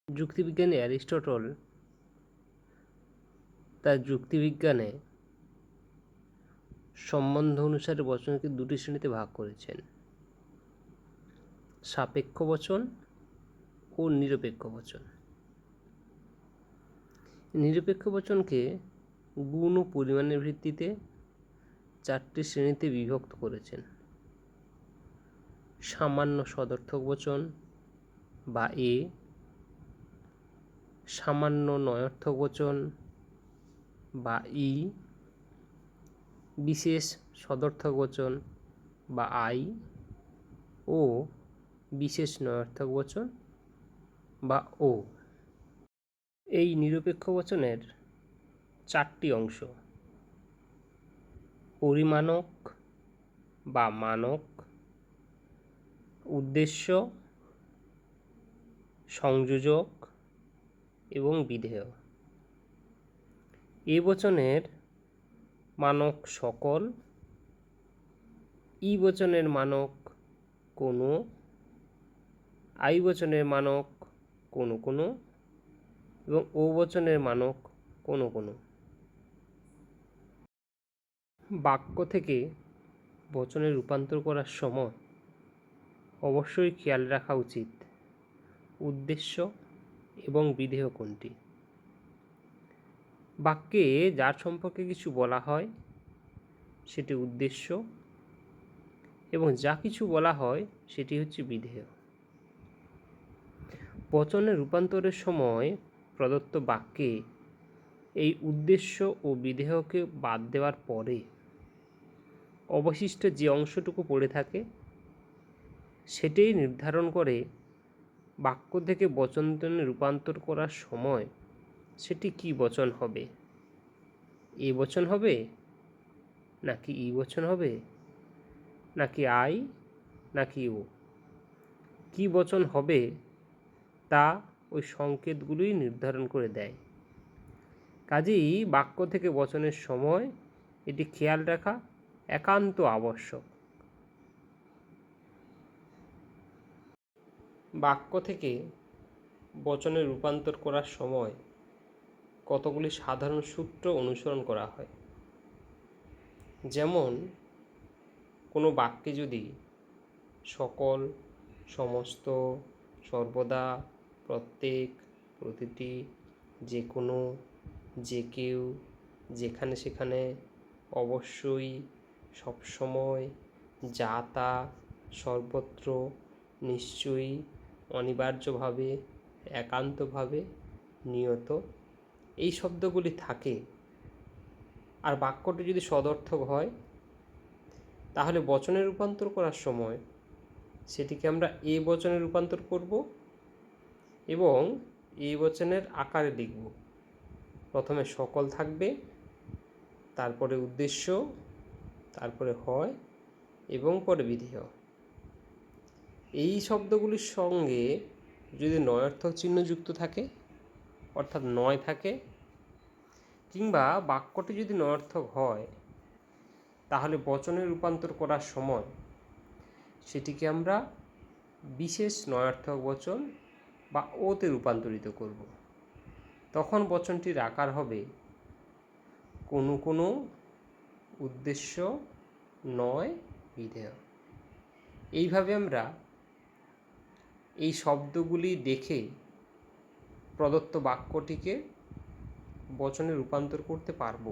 যুক্তিবিজ্ঞানী Aristotle তার যুক্তিবিজ্ঞানে সম্বন্ধ অনুসারে বচনকে দুটি শ্রেণীতে ভাগ করেছেন: সাপেক্ষ বচন ও নিরপেক্ষ বচন। নিরপেক্ষ বচনকে গুণ ও পরিমাণের ভিত্তিতে চারটি শ্রেণীতে বিভক্ত করেছেন: সামান্য সদর্থক বচন বা এ, সামান্য নয়ার্থক বচন বা ই, বিশেষ সদর্থক বচন বা আই ও বিশেষ নয়ার্থক বচন বা ও। এই নিরপেক্ষ বচনের চারটি অংশ: পরিমাণক বা মানক, উদ্দেশ্য, সংযোজক এবং বিধেয়। এ বচনের মানক সকল, ই বচনের মানক কোনো, আই বচনের মানক কোনো কোনো এবং ও বচনের মানক কোনো কোনো। বাক্য থেকে বচনে রূপান্তর করার সময় অবশ্যই খেয়াল রাখা উচিত উদ্দেশ্য এবং বিধেয় কোনটি। বাক্যে যার সম্পর্কে কিছু বলা হয় সেটি উদ্দেশ্য এবং যা কিছু বলা হয় সেটি হচ্ছে বিধেয়। বচনে রূপান্তরের সময় প্রদত্ত বাক্যে এই উদ্দেশ্য ও বিধেয়কে বাদ দেওয়ার পরে অবশিষ্ট যে অংশটুকু পড়ে থাকে সেটাই নির্ধারণ করে বাক্য থেকে বচনে রূপান্তর করার সময় সেটি কী বচন হবে। এ বচন হবে নাকি ই বচন হবে নাকি আই নাকি ও। কী বচন হবে তা ওই সংকেতগুলোই নির্ধারণ করে দেয়। কাজেই বাক্য থেকে বচনের সময় এটি খেয়াল রাখা একান্ত আবশ্যক। বাক্য থেকে বচনে রূপান্তর করার সময় কতগুলি সাধারণ সূত্র অনুসরণ করা হয়। যেমন কোনো বাক্যে যদি সকল, সমস্ত, সর্বদা, প্রত্যেক, প্রতিটি, যে কোনো, যে কেউ, যেখানে সেখানে, অবশ্যই, সবসময়, যা তা, সর্বত্র, নিশ্চয়ই, অনিবার্যভাবে, একান্তভাবে, নিয়ত এই শব্দগুলি থাকে আর বাক্যটি যদি সদর্থক হয় তাহলে বচনে রূপান্তর করার সময় সেটিকে আমরা এ বচনে রূপান্তর করব এবং এ বচনের আকারে লিখব। প্রথমে সকল থাকবে, তারপরে উদ্দেশ্য, তারপরে হয় এবং পরে বিধেয়। এই শব্দগুলির সঙ্গে যদি নয়ার্থক চিহ্ন যুক্ত থাকে অর্থাৎ নয় থাকে কিংবা বাক্যটি যদি নয়ার্থক হয় তাহলে বচনে রূপান্তর করার সময় সেটিকে আমরা বিশেষ নয়ার্থক বচন বা ওতে রূপান্তরিত করব। তখন বচনটির আকার হবে কোনো কোনো, উদ্দেশ্য, নয়, বিধেয়। এইভাবে আমরা এই শব্দগুলি দেখে প্রদত্ত বাক্যটিকে বচনে রূপান্তর করতে পারব।